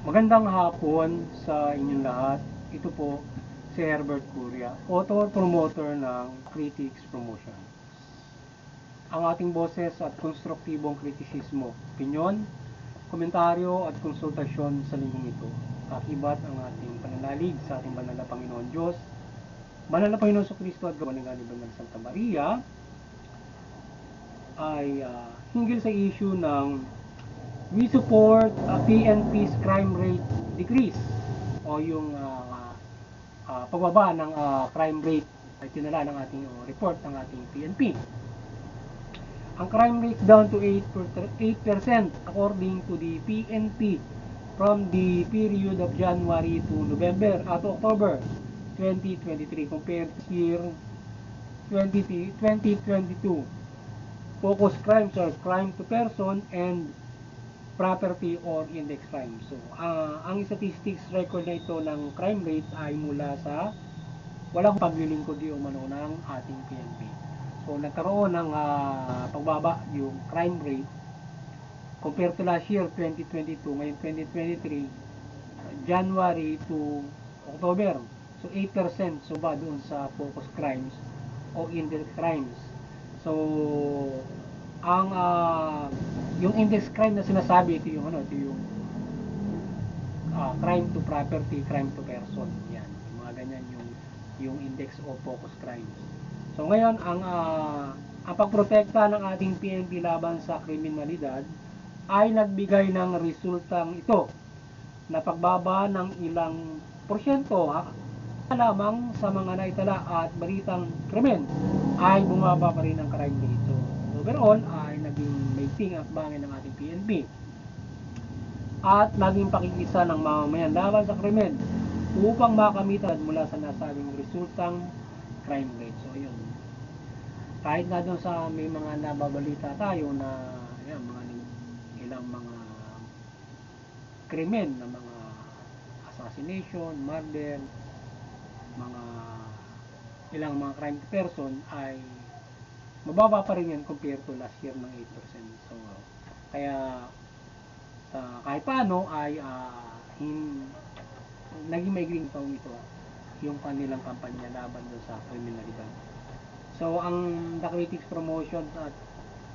Magandang hapon sa inyong lahat. Ito po si Herbert Curia, author-promoter ng Critics Promotion. Ang ating boses at konstruktibong kritisismo, opinyon, komentaryo at konsultasyon sa linggong ito. Akibat ang ating pananalig sa ating banal na Panginoon Diyos, banal na Panginoon Kristo at gawa ng Alibang ng Santa Maria ay hinggil sa issue ng we support PNP's crime rate decrease o yung pagbaba ng crime rate ay tinala ng ating report ng ating PNP. Ang crime rate down to 8% according to the PNP from the period of January to November to October 2023 compared to year 2022. Focus crimes are crime to person and property or index crime. So, ang statistics record na ito ng crime rate ay mula sa walang paglilingkod yung ng ating PNP. So, nagkaroon ng pagbaba yung crime rate compared to last year, 2022, ngayon 2023, January to October. So, 8% so ba doon sa focus crimes o index crimes. So, ang yung index crime na sinasabi, ito yung crime to property, crime to person. Yan, mga ganyan yung index o focus crimes. So ngayon ang pagprotekta ng ating PNP laban sa kriminalidad ay nagbigay ng resultang ito na pagbaba ng ilang porsyento lamang sa mga naitala at balitang krimen ay bumaba pa rin ang crime rate. So overall ay naging maigting ang bangin ng ating PNP at naging pakikisa ng mamamayan laban sa krimen upang makamitan mula sa nasabing resultang crime rate. So yun, kahit na doon sa may mga nababalita tayo na yan, ilang mga krimen na mga assassination, murder, mga ilang mga crime to person ay mababa pa rin yan compared to last year ng 8%. So, kaya kahit paano ay naging maigling taong ito yung kanilang kampanya laban doon sa kriminalidad. So, ang The Critics Promotions at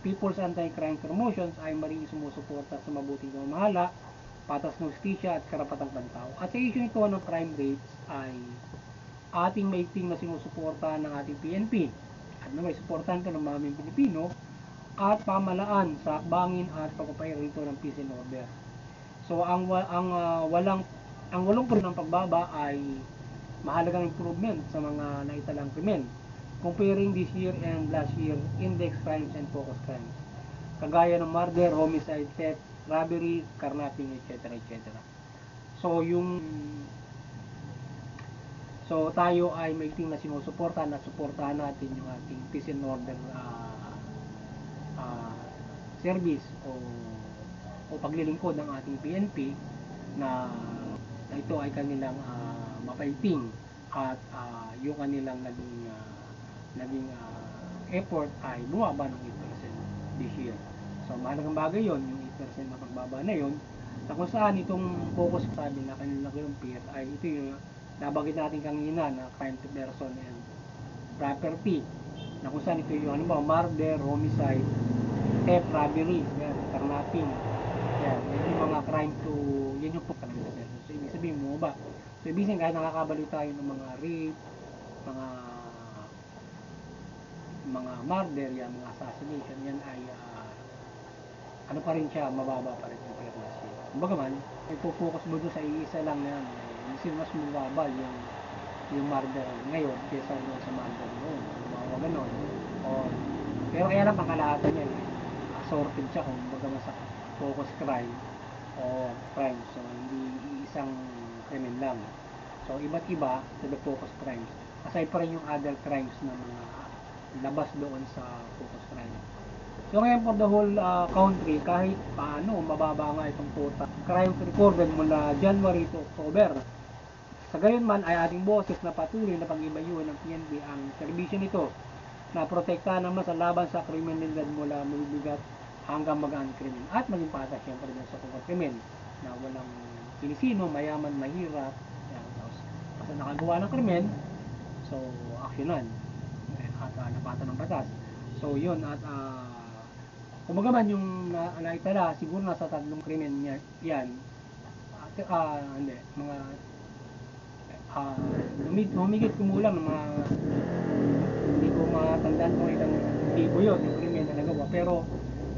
People's Anti-Crime Promotions ay maring sumusuporta sa mabuting pamamahala, patas ng hustisya at karapatang pantao. At sa issue ito ng crime rates ay ating maigting na sinusuporta ng ating PNP at na may suportahan ito ng maming Pilipino at pamalaan sa akbangin at pagpapairito ng peace and order. So ang 8% ng pagbaba ay mahalagang improvement sa mga naitalang krimen comparing this year and last year index crimes and focus crimes kagaya ng murder, homicide, theft, robbery, carnapping, etc. etc. So tayo ay maigting na sinusuportahan at suportahan natin yung ating peace and order service o paglilingkod ng ating PNP na ito ay kanilang mapaigting at yung kanilang naging effort ay bumaba ng 8% this year. So mahalagang bagay yon, yung 8% na pagbaba na yon, na kung saan itong focus sabi na kanilang kinumpir ay ito yung nabanggit natin kanina na crime to person and property, na kung saan ito yung murder, homicide, theft, robbery, yan, carnapping, yan, yung mga crime to, yan yung crime to person. So ibig sabihin mo ba? So ibig sabihin kahit nakakabalo tayo ng mga rape, mga murder, yan, mga assassination, yan ay ano pa rin siya, mababa pa rin yung last year. Kumbaga man, may focus mo doon sa iisa lang na yan, mas mababa yung murder ngayon kaysa doon sa murder noon, mga ganon. Pero kaya lang pangkalahatan niya assorted siya kung baga sa focus crime o crime, so hindi isang krimen lang. So iba't iba sa the focus crimes, aside pa rin yung other crimes na mga labas doon sa focus crime. So ngayon for the whole country, kahit paano mababa nga itong total crime recorded mula January to October. Sa gayon man ay ating boses na patuloy na pag-ibayuhan ng PNP ang serbisyo nito na protektahan naman sa laban sa kriminalidad mula mabibigat hanggang magaan krimen at maging patas siyempre sa krimen na walang sinisino, mayaman, mahirap, yan. Tapos basta nakagawa ng krimen, so aksyonan at napatan ng batas. So yun, at kumbaga man yung naitala, siguro nasa 3 krimen niya yan, at hindi, mga humigit kumulang ng mga, hindi ko matandaan kung ilang libo yun yung krimen na nagawa, pero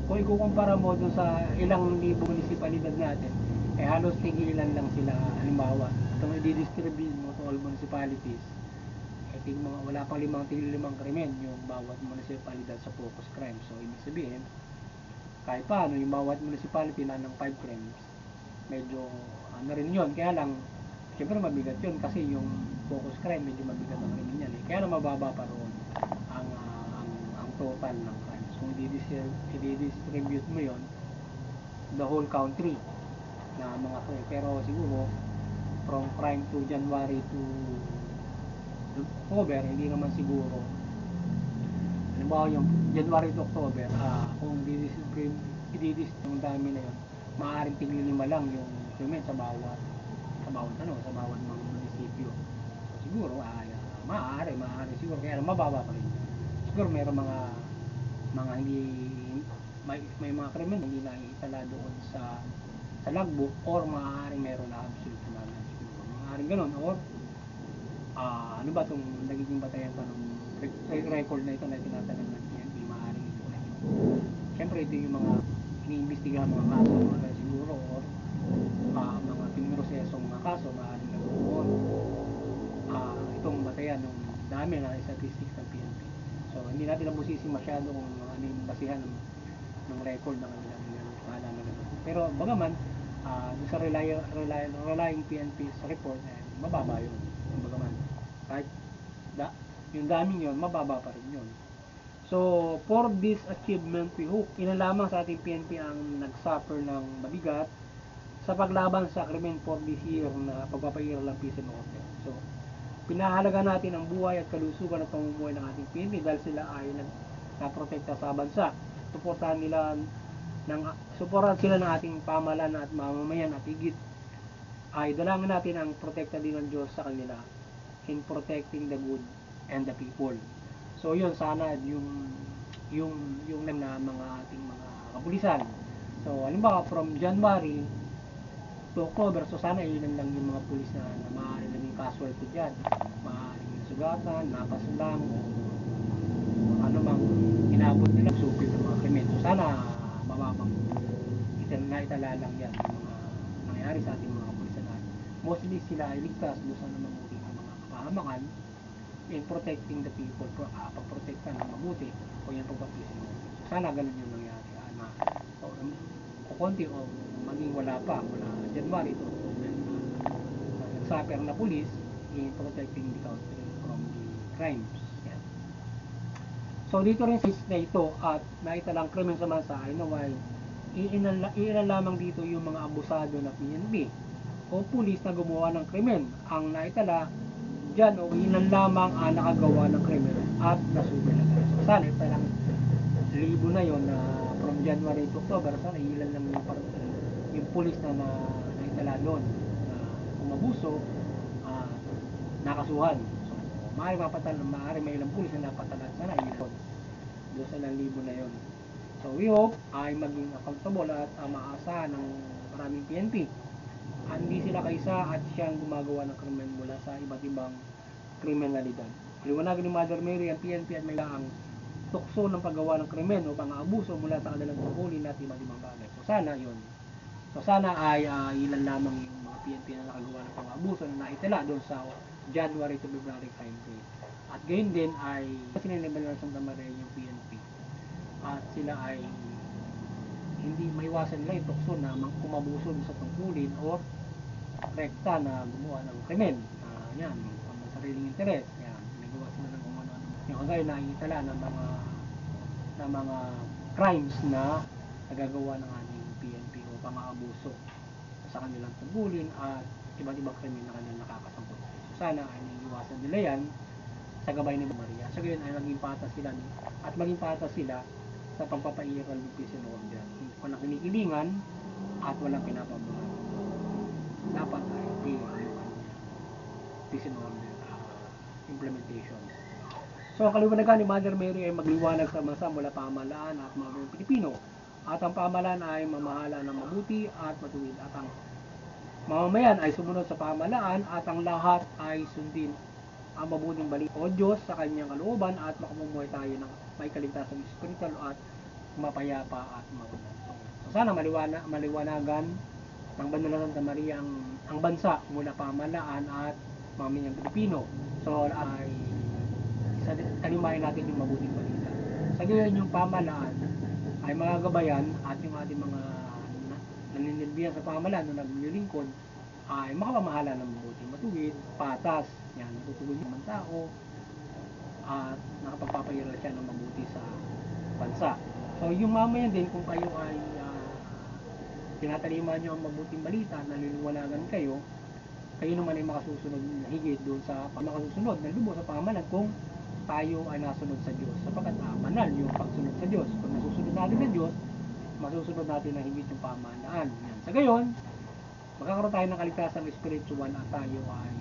kung ikukumpara mo dun sa ilang libo munisipalidad natin, eh halos tigilan lang sila. Halimbawa, itong i-distribute mo to all municipalities, eh mga wala pang limang krimen yung bawat municipalidad sa focus crime. So ibig sabihin, kahit paano yung bawat municipality na ng 5 crimes, medyo ano rin yun. Kaya lang, siyempre mabigat yun kasi yung focus crime medyo mabigat ang krimen yan, eh. Kaya lang mababa pa roon ang total ng crimes. Kung i-distribute mo yon the whole country na mga crime, pero siguro from crime to January to October, hindi naman siguro. Halimbawa yung January to October, kung i-distribute yung dami na yun, maaaring tigil 5 lang yung krimen sa bawat mga munisipyo. So, siguro maaari siguro, kaya mababa pa rin. Siguro mayroong mga hindi may mga krimen hindi na itala doon sa logbook, or maaaring meron na absolute knowledge. Maaaring ganun, or ano ba itong nagiging batayan pa ng record na ito na tinatanan ng PNP, maaaring ito na yun. Siyempre ito yung mga iniimbestigahan mga kaso, mga siguro, or mga pinrosesong mga kaso, maaaring nagbuon itong batayan ng dami na statistics ng PNP. So hindi natin nabusisi masyado kung ano yung basihan ng record ng kanilang kaalaman na. Pero bagaman sa relying PNP sa report, mababa yun. Bagaman kahit yung daming yun, mababa pa rin yun. So for this achievement, we hope ilan lamang sa ating PNP ang nagsuffer ng mabigat sa paglaban sa krimen for this year na pagpapairal ng peace and order. So pinahalaga natin ang buhay at kalusugan at pamumuhay ng ating PNP dahil sila ay naprotekta sa bansa. Suportahan sila ng ating pamahalaan at mamamayan, at higit ay dalangin natin ang protekta din ng Diyos sa kanila in protecting the good and the people. So yun, sana yung na mga ating mga kapulisan. So halimbawa from January to October, so sana ilan lang yung mga pulis na maaari naging casualty dyan, maaari nasugatan, napaslang, o ano mang inabot nila, supil ng mga krimen. So sana mababang itala lang yan yung mga nangyari sa ating mga kapulisan natin. Mostly sila ay ligtas doon sa namang mga kapahamakan in protecting the people, pagprotekta ng mabuti o yung pagpapisin mo. So sana ganun yung nangyari, na o konti o maging wala January to nagsuffer na police in protecting the country from the crimes. Yan. So dito rin sa na ito at naitalang krimen sa bansa, ay naway ilan lamang dito yung mga abusado na PNP o pulis na gumawa ng krimen ang naitala dyan, o ilan lamang ang nakagawa ng krimen at nasubay na tayo. So sana italang libo na yon na from January to October, sana ilan lang yung pulis na naitala doon na umabuso, nakasuhan. So maaari may ilang pulis na napatalan, sana ilan doon sa ilang libo na yon. So we hope ay maging accountable at maasahan ng maraming PNP. Hindi sila kaisa at siyang gumagawa ng krimen mula sa iba't ibang kriminalidad. Liwanagan ni Mother Mary ang PNP at may ang tukso ng paggawa ng krimen o pang-aabuso mula sa kanilang tungkulin at iba't ibang bagay. So sana yun. So sana ay ilan lamang yung mga PNP na nakagawa ng pang-aabuso na naitala doon sa January to February time frame. At gayon din ay sinilibal ng Santa Maria yung PNP. At sila ay hindi maiwasan nila yung tukso na kumabuso sa tungkulin o rekta na gumawa ng krimen. Yan, pang sariling interes. Yan, nagawa sila ng kung ano. Yung kagaya na itala ng mga crimes na nagagawa ng ating PNP o pang-aabuso sa kanilang tungkulin at iba't ibang krimen na kanilang nakakasangkot. So sana ay naiiwasan nila yan sa gabay ni Maria. Sa gayon ay maging patas sila sa pagpapairal ng peace and order. Walang kinikilingan at walang pinapaboran. dapat ay clear yung kanyang peace and order implementation. So ang kaliwanagan ni Mother Mary ay magliwanag sa masa mula pamahalaan at mga Pilipino, at ang pamahalaan ay mamahala ng mabuti at matuwid, at ang mamamayan ay sumunod sa pamahalaan, at ang lahat ay sundin ang mabuting balita o Diyos sa kanyang kalooban, at makamumuhay tayo ng may kaligtasang espiritual at mapayapa at maunlad. So sana maliwanagan ng Banal Santa Maria ang bansa mula pamahalaan at mamamayang Pilipino. So ay tanimahin natin yung mabuting balita. Sa gayon yung pamahalaan ay magagabayan, at yung ating mga naninilbihan sa pamahalaan na naglilingkod ay makapamahala ng mabuti, matuwid, patas, yan, natutugon yung mga tao, at nakapagpapahirap siya ng mabuti sa bansa. So yung mamayan din, kung kayo ay tinataliman nyo ang mabuting balita, naliliwanagan kayo, kayo naman ay makasusunod na higit doon sa makasusunod na lubos sa pamahalaan kung tayo ay nasunod sa Diyos, sapagkat banal yung pagsunod sa Diyos. Kung nasusunod natin ng Diyos, masusunod natin na higit yung pamahalaan. Yan. Sa gayon, magkakaroon tayo ng kaligtasan spiritual, at tayo ay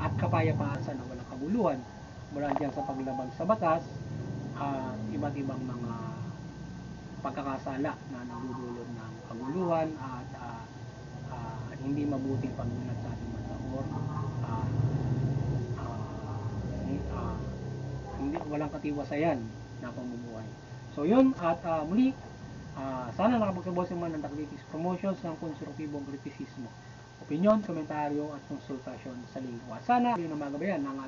at kapayapaan na walang kaguluhan mula dyan sa paglabag sa batas at iba't ibang mga pagkakasala na nagdudulot ng kaguluhan at hindi mabuting pagmunat sa ating bansa, or hindi, walang katiwasayan na pamumuhay. So yun, at muli, sana nakapagsabuhay sa mga ng Tactics Promotions ng konstruktibong kritisismo, opinyon, komentaryo at konsultasyon sa lingwa. Sana yun ang magabayan ng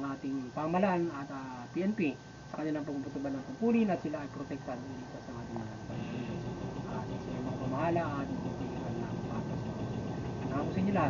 ating pamahalaan at PNP sa kanilang pagpuputubad ng tungkulin, at sila ay protektado dito sa ating mga at sa mga pamahala at magtitigilan ng patas. Nakakusin nila